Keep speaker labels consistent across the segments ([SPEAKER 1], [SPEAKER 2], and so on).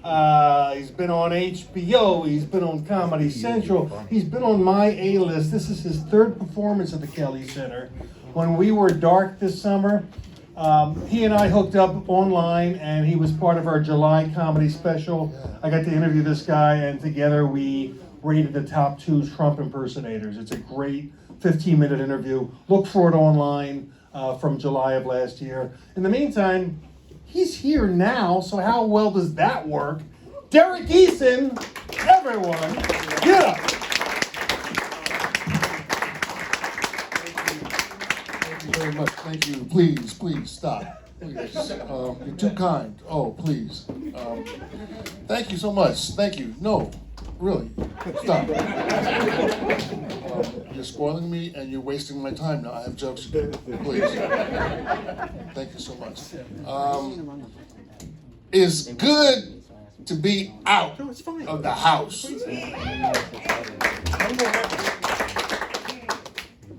[SPEAKER 1] He's been on HBO. He's been on Comedy Central. He's been on my A-list. This is his third performance at the Kelly Center. When we were dark this summer, he and I hooked up online, and he was part of our July comedy special. I got to interview this guy, and together we rated the top 2 Trump impersonators. It's a great 15-minute interview. Look for it online from July of last year. In the meantime, he's here now, so how well does that work? Derrick Eason, everyone, get up.
[SPEAKER 2] Thank you very much. Thank you. Please stop. Please. You're too kind. Oh, please. Thank you so much. Thank you. No, really. Stop. You're spoiling me and you're wasting my time now. I have jokes to do. Please. Thank you so much. It's good to be out of the house.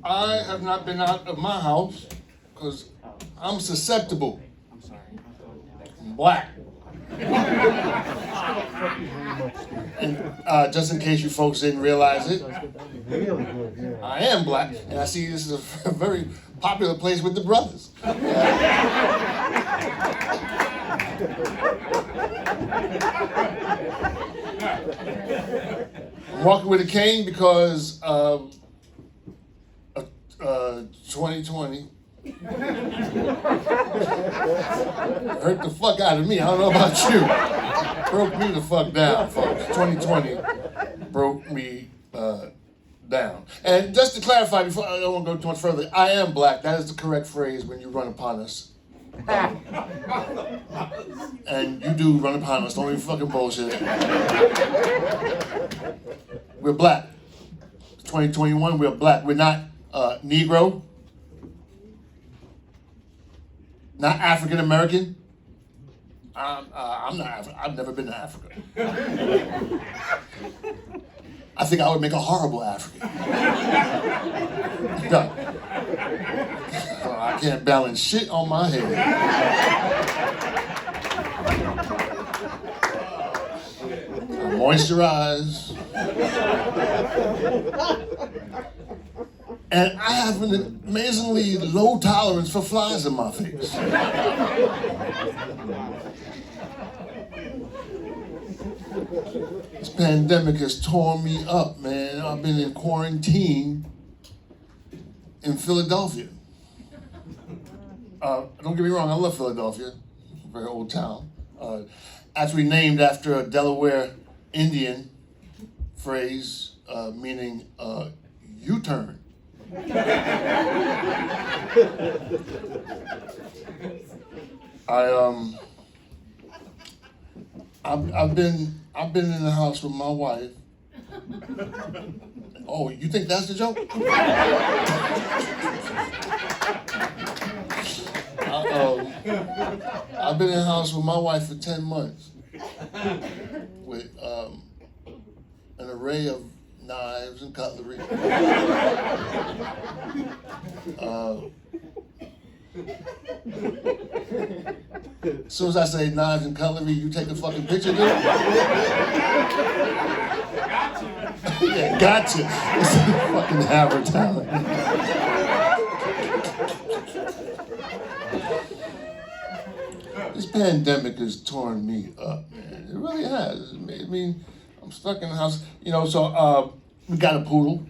[SPEAKER 2] I have not been out of my house because I'm susceptible. I'm black. And just in case you folks didn't realize it, I am black, and I see this is a very popular place with the brothers. I'm walking with a cane because 2020 hurt the fuck out of me. I don't know about you. Broke me the fuck down, folks. 2020 broke me down. And just to clarify, before I don't want to go too much further, I am black. That is the correct phrase when you run upon us. And you do run upon us. Don't even fucking bullshit. We're black. 2021, we're black. We're not Negro. Not African American. I'm not African. I've never been to Africa. I think I would make a horrible African. No. I can't balance shit on my head. I moisturize. And I have an amazingly low tolerance for flies in my face. This pandemic has torn me up, man. I've been in quarantine in Philadelphia. Don't get me wrong, I love Philadelphia. It's a very old town. Actually named after a Delaware Indian phrase meaning U-turn. I've been in the house with my wife. Oh, you think that's the joke? I've been in the house with my wife for 10 months with an array of knives and cutlery. As soon as I say knives and cutlery, you take a fucking picture, dude? Yeah, gotcha. It's fucking advertising. This pandemic has torn me up, man. It really has. I mean, I'm stuck in the house. You know, so we got a poodle.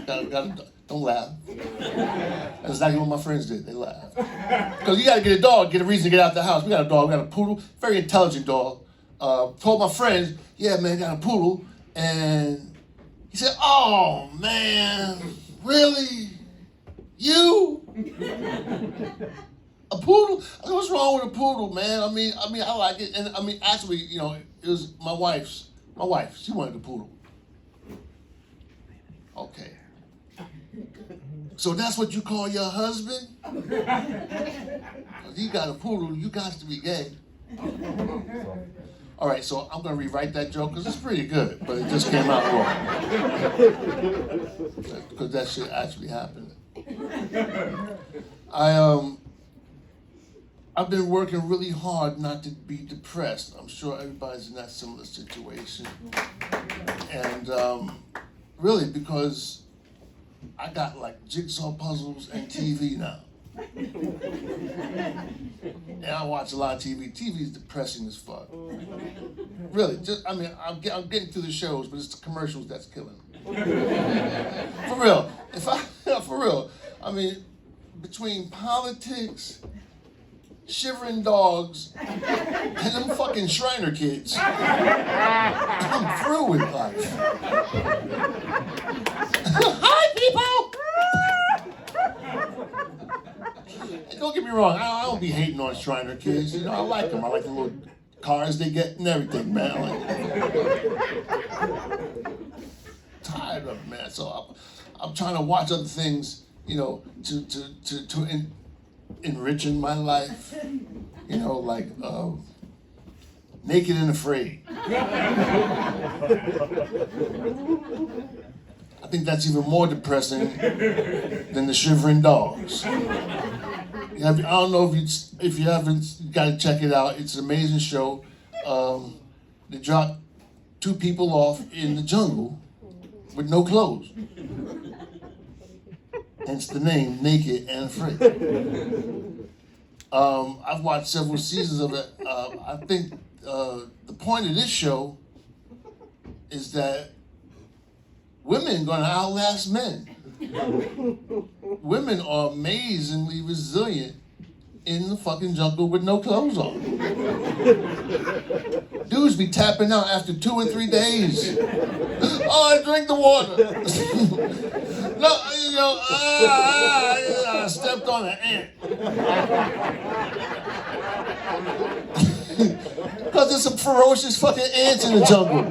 [SPEAKER 2] Don't laugh. That's exactly what my friends did. They laughed. Because you got to get a dog, get a reason to get out the house. We got a dog. We got a poodle. Very intelligent dog. Told my friends, yeah, man, got a poodle. And he said, oh, man, really? You? A poodle? I said, what's wrong with a poodle, man? I mean, I like it. And I mean, actually, you know, it was my wife. She wanted a poodle. Okay. So that's what you call your husband? He got a poodle, you got to be gay. All right, so I'm gonna rewrite that joke because it's pretty good, but it just came out wrong. Because that shit actually happened. I've been working really hard not to be depressed. I'm sure everybody's in that similar situation. And really, because I got like jigsaw puzzles and TV now. And I watch a lot of TV. TV is depressing as fuck. Really, I'm getting through the shows, but it's the commercials that's killing me. For real. For real. I mean, between politics, shivering dogs, and them fucking Shriner kids, I'm through with life. Hi, people! And don't get me wrong, I don't be hating on Shriner kids. You know, I like them. I like the little cars they get and everything, man. Tired of them, man. So I'm trying to watch other things, you know, to enriching my life. You know, like Naked and Afraid. I think that's even more depressing than the Shivering Dogs. I don't know if you haven't, you gotta check it out. It's an amazing show. They dropped 2 people off in the jungle with no clothes. Hence the name, Naked and Afraid. I've watched several seasons of it. I think the point of this show is that women gonna outlast men. Women are amazingly resilient in the fucking jungle with no clothes on. Dudes be tapping out after 2 and 3 days. Oh, I drink the water. No, you know, I stepped on an ant. Because there's some ferocious fucking ants in the jungle.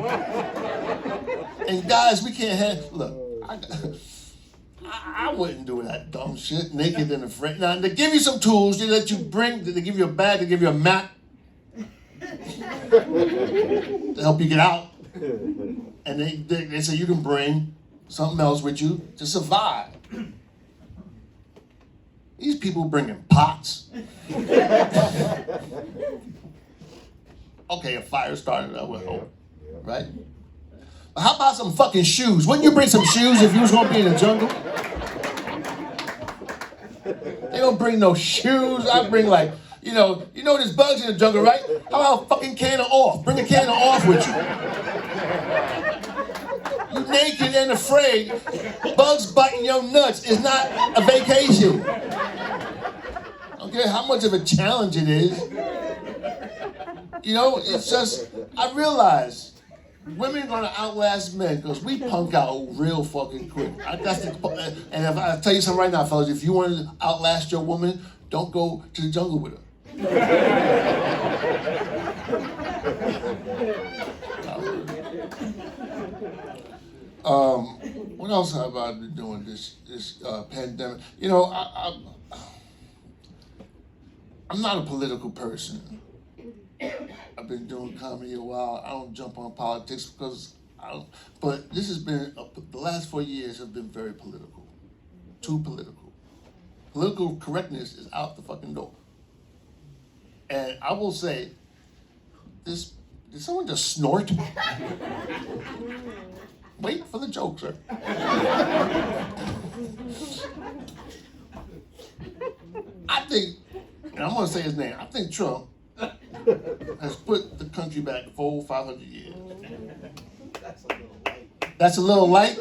[SPEAKER 2] And guys, we can't have, look, I wouldn't do that dumb shit, Naked and Afraid. Now, they give you some tools, they let you bring, they give you a bag, they give you a map to help you get out. And they say you can bring something else with you to survive. These people bringing pots. Okay, a fire started, I would hope, right? But how about some fucking shoes? Wouldn't you bring some shoes if you was gonna be in the jungle? They don't bring no shoes. I bring like, you know there's bugs in the jungle, right? How about a fucking can of off? Bring a can of off with you. You naked and afraid, bugs biting your nuts is not a vacation. I don't care how much of a challenge it is. You know, it's just, I realize women are gonna outlast men because we punk out real fucking quick. And if I tell you something right now, fellas, if you want to outlast your woman, don't go to the jungle with her. What else have I been doing this pandemic? You know, I'm not a political person. I've been doing comedy a while. I don't jump on politics because but this has been, the last 4 years have been very political. Too political. Political correctness is out the fucking door. And I will say, did someone just snort? Wait for the joke, sir. I think, and I'm gonna say his name, I think Trump has put the country back 500 years. That's a little light.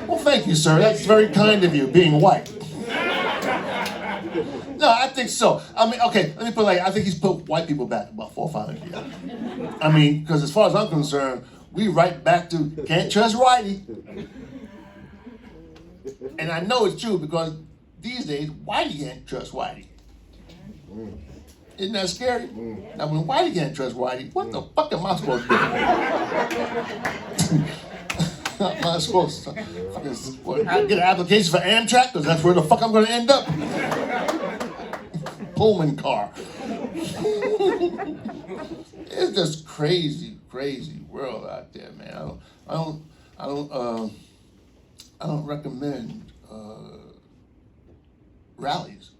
[SPEAKER 2] Well, thank you, sir. That's very kind of you, being white. No, I think so. I mean, okay, let me put it like, I think he's put white people back about 400 or 500 years. I mean, because as far as I'm concerned, we right back to can't trust Whitey. And I know it's true because these days, Whitey can't trust Whitey. Isn't that scary? Now, when Whitey can't trust Whitey, what the fuck am I supposed to do? Am I supposed to get an application for Amtrak? Because that's where the fuck I'm going to end up. Pullman car. It's just crazy world out there, man. I don't recommend rallies.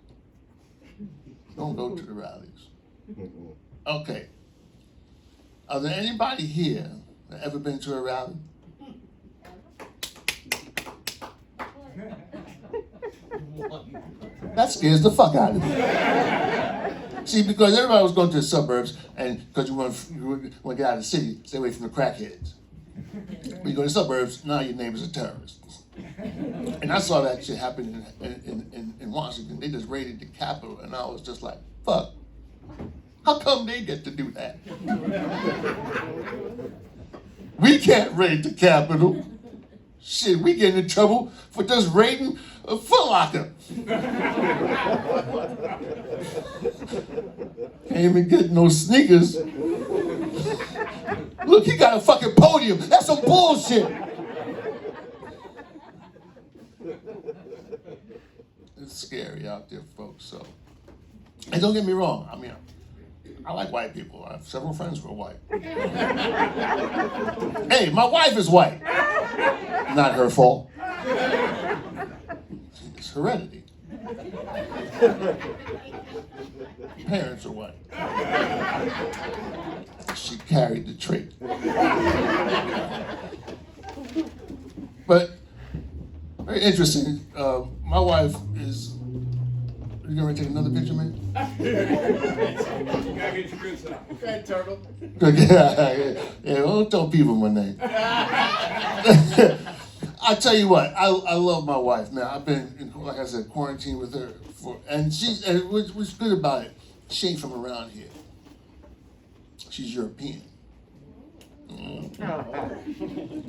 [SPEAKER 2] Don't go to the rallies. Okay. Are there anybody here that ever been to a rally? That scares the fuck out of me. See, because everybody was going to the suburbs, and because you want to get out of the city, stay away from the crackheads. When you go to the suburbs, now your neighbors are terrorists. And I saw that shit happen in Washington. They just raided the Capitol, and I was just like, fuck. How come they get to do that? We can't raid the Capitol. Shit, we get in trouble for just raiding a Foot Locker. Can't even get no sneakers. Look, he got a fucking podium. That's some bullshit. It's scary out there, folks. So, and don't get me wrong. I mean, I like white people. I have several friends who are white. Hey, my wife is white. Not her fault. It's heredity. Parents are white. She carried the trait. But very interesting. My wife is. You gonna take another picture, man?
[SPEAKER 3] Okay, turtle.
[SPEAKER 2] Yeah, don't tell people my name. I tell you what, I love my wife, man. I've been, like I said, quarantined with her and what's good about it, she ain't from around here. She's European.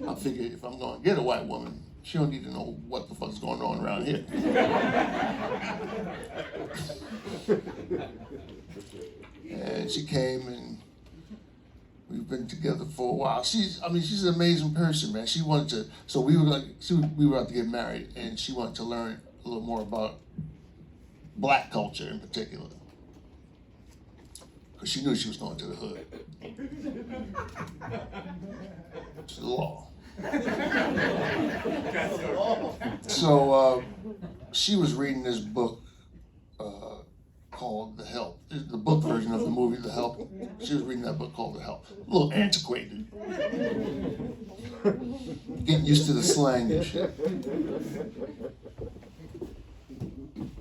[SPEAKER 2] I figured if I'm gonna get a white woman, she don't need to know what the fuck's going on around here. And she came and we've been together for a while. She's an amazing person, man. She wanted to, so we were about to get married, and she wanted to learn a little more about black culture in particular. Because she knew she was going to the hood. It's the law. So she was reading this book called The Help. The book version of the movie The Help. She was reading that book called The Help. A little antiquated. Getting used to the slang and shit.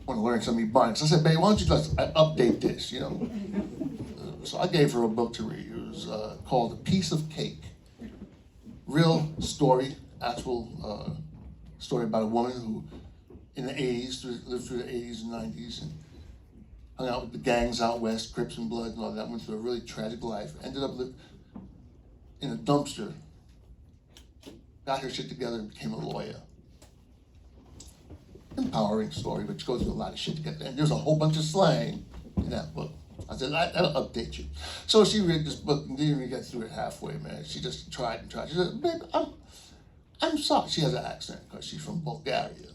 [SPEAKER 2] Want to learn some Ebonics. I said, babe, why don't you just update this, you know? So I gave her a book to read. It was called A Piece of Cake. Real story, actual story about a woman who, in the 80s, lived through the 80s and 90s, and hung out with the gangs out west, Crips and Bloods and all that, went through a really tragic life, ended up in a dumpster, got her shit together and became a lawyer. Empowering story, but she goes through a lot of shit to get there. And there's a whole bunch of slang in that book. I said, that'll update you. So she read this book and didn't even get through it halfway, man. She just tried and tried. She said, babe, I'm sorry. She has an accent because she's from Bulgaria.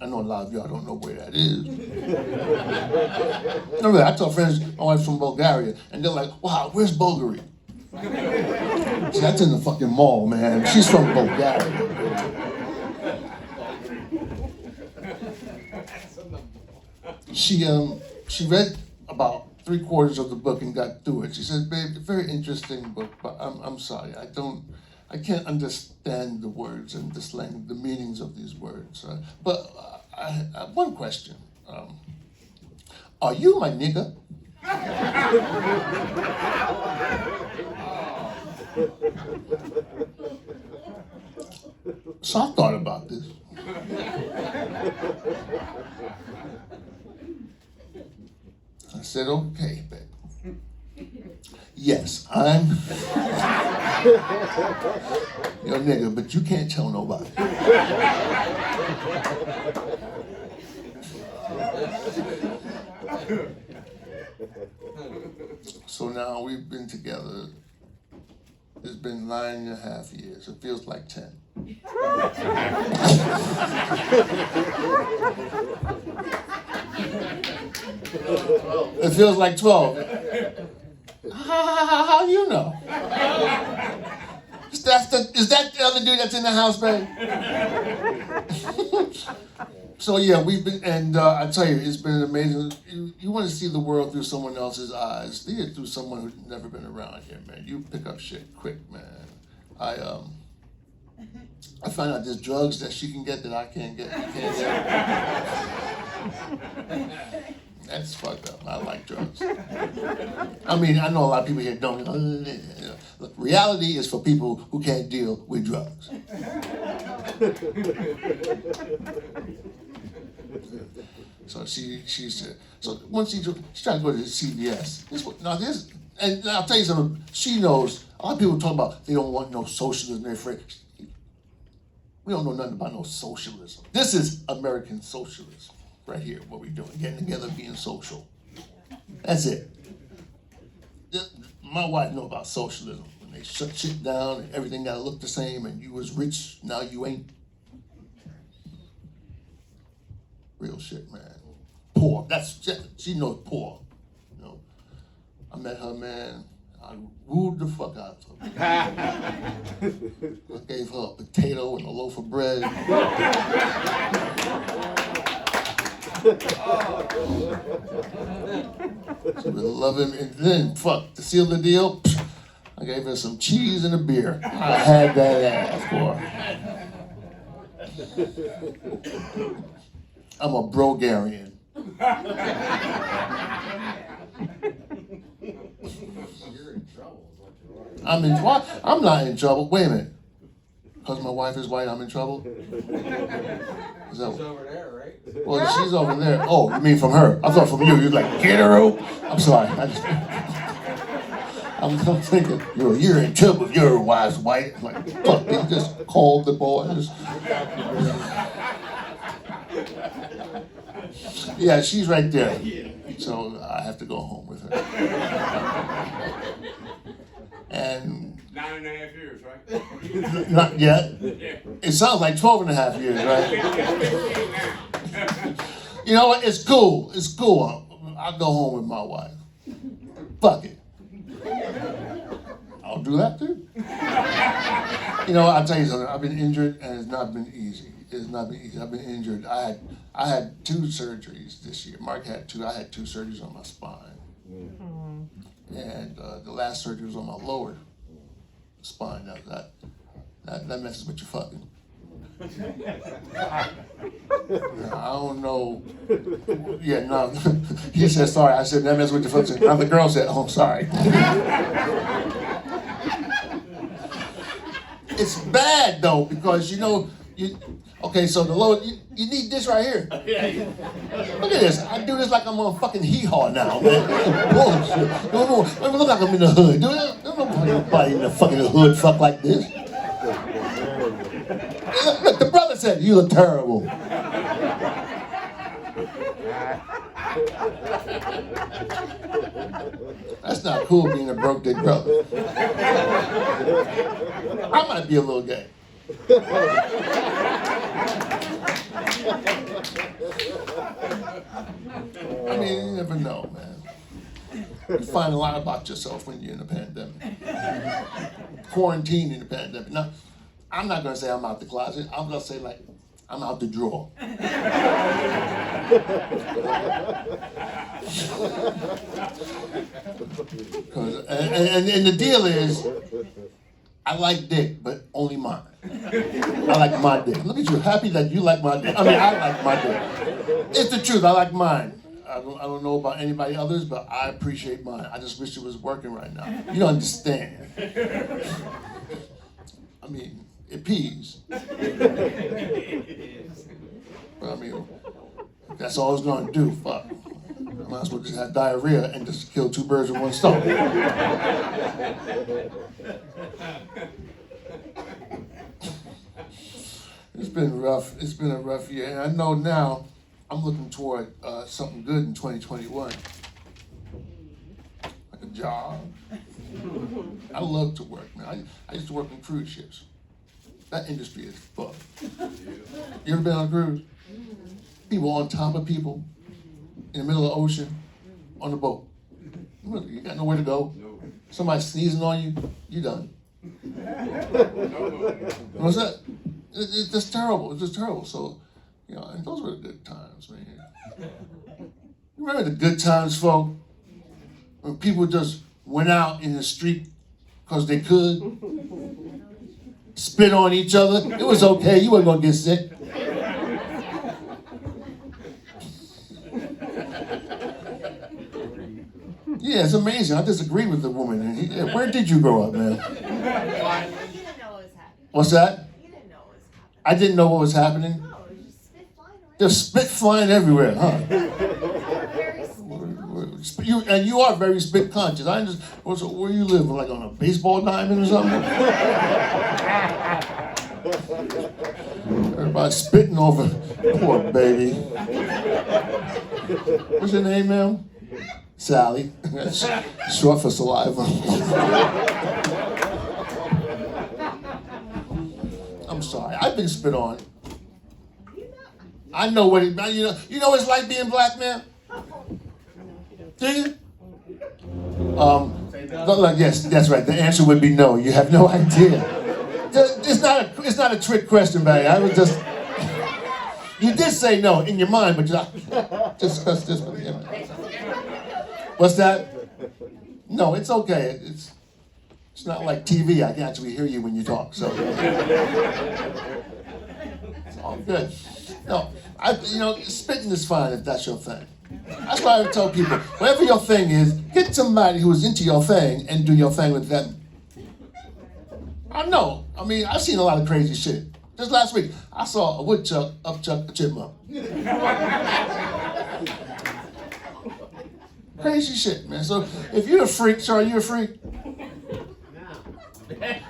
[SPEAKER 2] I know a lot of y'all don't know where that is. No, really, I tell friends my wife's from Bulgaria, and they're like, wow, where's Bulgaria? See, that's in the fucking mall, man. She's from Bulgaria. She read about 3/4 of the book and got through it. She said, babe, very interesting book, but I'm sorry, I can't understand the words and the slang, the meanings of these words. But I have one question. Are you my nigga? So I thought about this. I said, okay, babe. Yes, I'm your nigga, but you can't tell nobody. So now we've been together. It's been 9.5 years. It feels like 10. It feels like 12. How do you know? Is that the other dude that's in the house, babe? So yeah, we've been, and I tell you, it's been amazing. You want to see the world through someone else's eyes. See it through someone who's never been around here, man. You pick up shit quick, man. I find out there's drugs that she can get that I can't get. You can't get. That's fucked up. I like drugs. I mean, I know a lot of people here don't. Look, reality is for people who can't deal with drugs. So so once she's trying to go to the CVS. And I'll tell you something. She knows. A lot of people talk about they don't want no socialism. They're afraid. We don't know nothing about no socialism. This is American socialism right here. What we're doing, getting together, being social. That's it. My wife know about socialism. When they shut shit down and everything got to look the same, and you was rich, now you ain't. Real shit, man. Poor. She knows poor. You know, I met her, man. I wooed the fuck out of her. I gave her a potato and a loaf of bread. She was loving, and then to seal the deal, I gave her some cheese and a beer. I had that ass for her. I'm a Brogarian.
[SPEAKER 3] You're in trouble.
[SPEAKER 2] I'm not in trouble. Wait a minute. Because my wife is white, I'm in trouble?
[SPEAKER 3] She's over there, right?
[SPEAKER 2] Well, she's over there. Oh, you mean from her? I thought from you. You're like, get her out. I'm sorry. I'm thinking, you're in trouble if your wife's white. I'm like, fuck, you just called the boys. Yeah, she's right there. So I have to go home with her. And
[SPEAKER 3] 9.5 years, right?
[SPEAKER 2] not yet. It sounds like 12 and a half years, right? You know what? It's cool. It's cool. I'll go home with my wife. Fuck it. I'll do that too. You know, I'll tell you something. I've been injured and it's not been easy. It's not been easy. I've been injured. I had 2 surgeries this year. Mark had 2. I had 2 surgeries on my spine. And the last surgery was on my lower spine. That messes with your fucking. I don't know. Yeah, no. He said sorry. I said that messes with your fucking. Now the girl said, "Oh, I'm sorry." It's bad though because okay, so the lower you need this right here. Look at this. I do this like I'm on fucking hee-haw now, man. Bullshit. Don't look like I'm in the hood. Don't nobody in the fucking hood fuck like this. Look, the brother said, you look terrible. That's not cool being a broke dick brother. I might be a little gay. I mean, you never know, man. You find a lot about yourself when you're in a pandemic. Quarantine in the pandemic. Now, I'm not going to say I'm out the closet. I'm going to say, like, I'm out the drawer. And the deal is, I like dick, but only mine. I like my dick. Look at you, happy that you like my dick. I mean, I like my dick. It's the truth, I like mine. I don't know about anybody others, but I appreciate mine. I just wish it was working right now. You don't understand. I mean, it pees. But I mean, that's all it's gonna do, fuck. I might as well just have diarrhea and just kill 2 birds with 1 stone. It's been rough. It's been a rough year. And I know now I'm looking toward something good in 2021. Like a job. I love to work, man. I used to work on cruise ships. That industry is fucked. You ever been on a cruise? People on top of people in the middle of the ocean on the boat. You got nowhere to go. Somebody sneezing on you, you done. What's that? It's just terrible. It's just terrible. So, You know, and those were the good times, man. You remember the good times, folks? When people just went out in the street because they could, spit on each other. It was okay. You weren't gonna get sick. Yeah, it's amazing. I disagree with the woman. Where did you grow up, man?
[SPEAKER 4] You didn't know what was happening.
[SPEAKER 2] What's that?
[SPEAKER 4] You didn't know what was happening.
[SPEAKER 2] I didn't know what was happening.
[SPEAKER 4] No, it was just spit flying around.
[SPEAKER 2] There's spit flying everywhere, huh?
[SPEAKER 4] Very spit.
[SPEAKER 2] You are very spit conscious. I just where you live, like on a baseball diamond or something? Everybody spitting over. Poor baby. What's your name, ma'am? Sally. Short for saliva. I'm sorry. I've been spit on. I know what it. You know what it's like being black, man. Do you? Yes, that's right. The answer would be no. You have no idea. It's not a trick question, baby. I was just. You did say no in your mind, but just this one. Yeah. What's that? No, it's okay. It's not like TV. I can actually hear you when you talk, so it's all good. No, spitting is fine if that's your thing. That's why I tell people, whatever your thing is, get somebody who's into your thing and do your thing with them. I know. I mean, I've seen a lot of crazy shit. Just last week, I saw a woodchuck upchuck a chipmunk. Crazy shit, man. So if you're a freak, sorry, you a freak?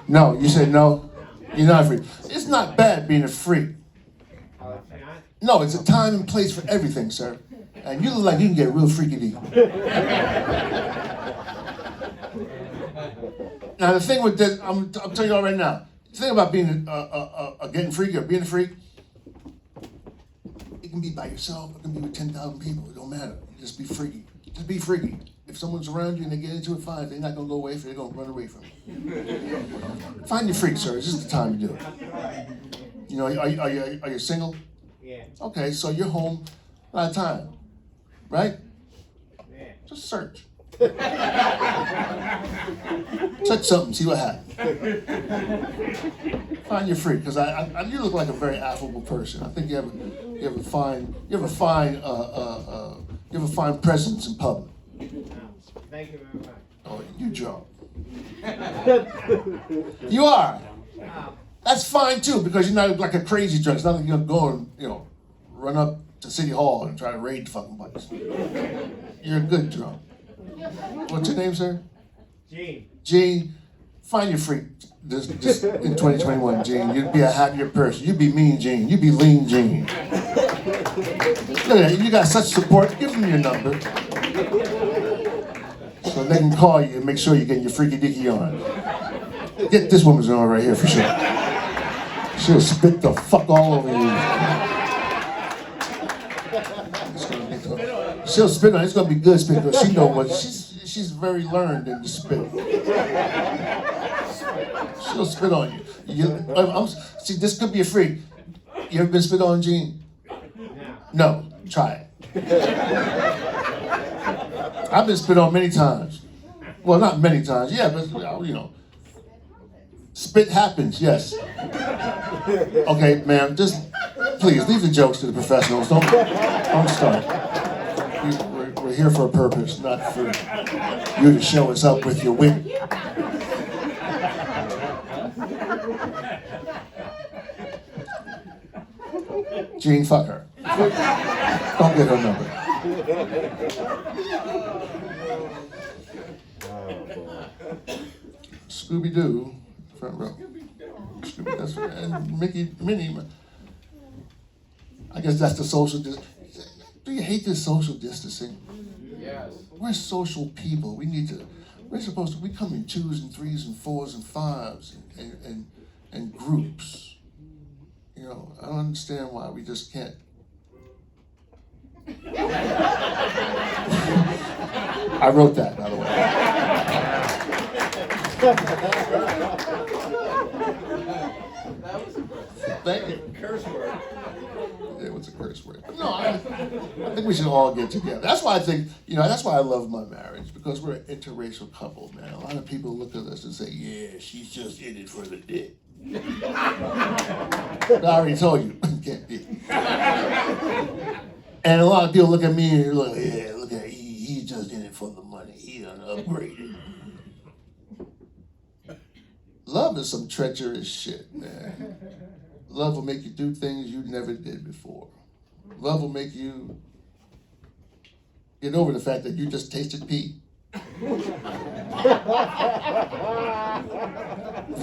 [SPEAKER 2] No, you said no? You're not a freak. It's not bad being a freak. No, it's a time and place for everything, sir. And you look like you can get real freaky deep. Now the thing with this, I'm telling you all right now. The thing about being getting freaky or being a freak, it can be by yourself. It can be with 10,000 people. It don't matter. Just be freaky. Just be freaky. If someone's around you and they get into it, fine. If they're not gonna go away from you, they're gonna run away from you. Find your freak, sir. This is the time to do it. You know, are you single?
[SPEAKER 5] Yeah.
[SPEAKER 2] Okay, so you're home a lot of time, right?
[SPEAKER 5] Yeah.
[SPEAKER 2] Just search. Touch something, see what happens. Find your freak, because you look like a very affable person. I think you have a fine presence in public.
[SPEAKER 5] Thank you very much.
[SPEAKER 2] Oh, you drunk. You are. That's fine too, because you're not like a crazy drunk. It's not like you're gonna go and run up to City Hall and try to raid the fucking place. You're a good drunk. What's your name, sir?
[SPEAKER 5] Gene.
[SPEAKER 2] Gene, find your freak this in 2021, Gene. You'd be a happier person. You'd be mean, Gene. You'd be lean, Gene. Look at that. You got such support. Give them your number, so they can call you and make sure you're getting your freaky dicky on. Get this woman's on right here for sure. She'll spit the fuck all over you. She'll spit on it. It's gonna be good spit because she knows what she's very learned in the spit. She'll spit on you. See, this could be a freak. You ever been spit on, Gene? No. Try it. I've been spit on many times. Well, not many times. Yeah, but spit happens. Yes. Okay, ma'am. Just please leave the jokes to the professionals. Don't start. We're here for a purpose, not for you to show us up with your wit. Gene, fuck her. Don't get her number. Scooby-Doo, front row. Scooby, that's right. And Minnie. I guess that's the social distancing. Do you hate this social distancing?
[SPEAKER 3] Yes.
[SPEAKER 2] We're social people. We come in 2s and 3s and 4s and 5s and groups. I don't understand why we just can't. I wrote that, by the way.
[SPEAKER 3] That was impressive.
[SPEAKER 2] Thank you.
[SPEAKER 3] Curse word.
[SPEAKER 2] It was a curse word. But no, I think we should all get together. That's why I think, that's why I love my marriage, because we're an interracial couple, man. A lot of people look at us and say, yeah, she's just in it for the dick. But I already told you, it can't be. And a lot of people look at me and they're like, yeah, look at he's just in it for the money. He done upgraded. Love is some treacherous shit, man. Love will make you do things you never did before. Love will make you get over the fact that you just tasted pee. You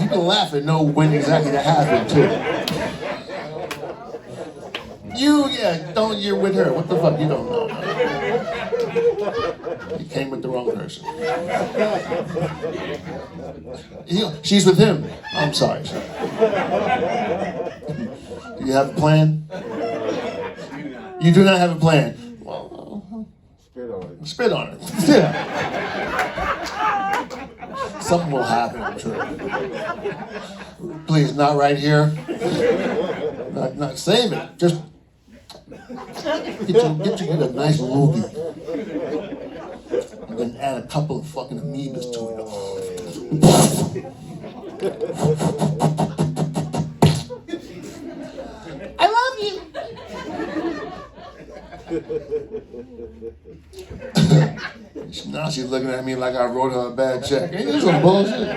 [SPEAKER 2] can laugh and know when exactly that happened too. You're with her. What the fuck? You don't know. You came with the wrong person. She's with him. I'm sorry, sir. Do you have a plan? You do not have a plan. Well, spit on it. Yeah. Something will happen, I'm sure. Please, not right here. Not save it. Just get you a nice loogie. And then add a couple of fucking amoebas to it. I love you. Now she's looking at me like I wrote her a bad check. Ain't this some bullshit?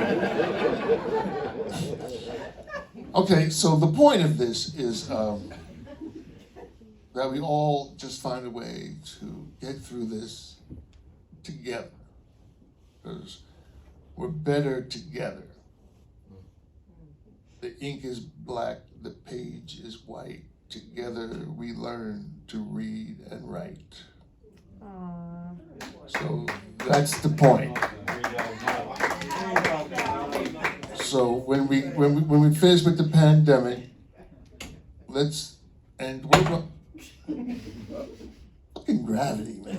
[SPEAKER 2] Okay, so the point of this is that we all just find a way to get through this together. Because we're better together. The ink is black, the page is white. Together we learn to read and write. So that's the point. So when we finish with the pandemic, we're fucking gravity, man.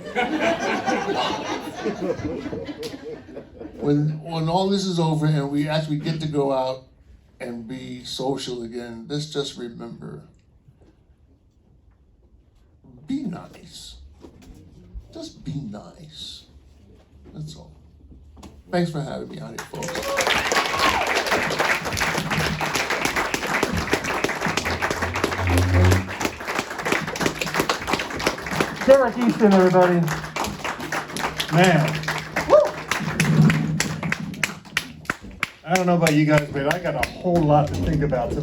[SPEAKER 2] When all this is over and we actually get to go out and be social again, let's just remember, be nice. Just be nice. That's all. Thanks for having me on here, folks.
[SPEAKER 1] Derrick Eason, everybody. Man. Woo! I don't know about you guys, but I got a whole lot to think about tonight.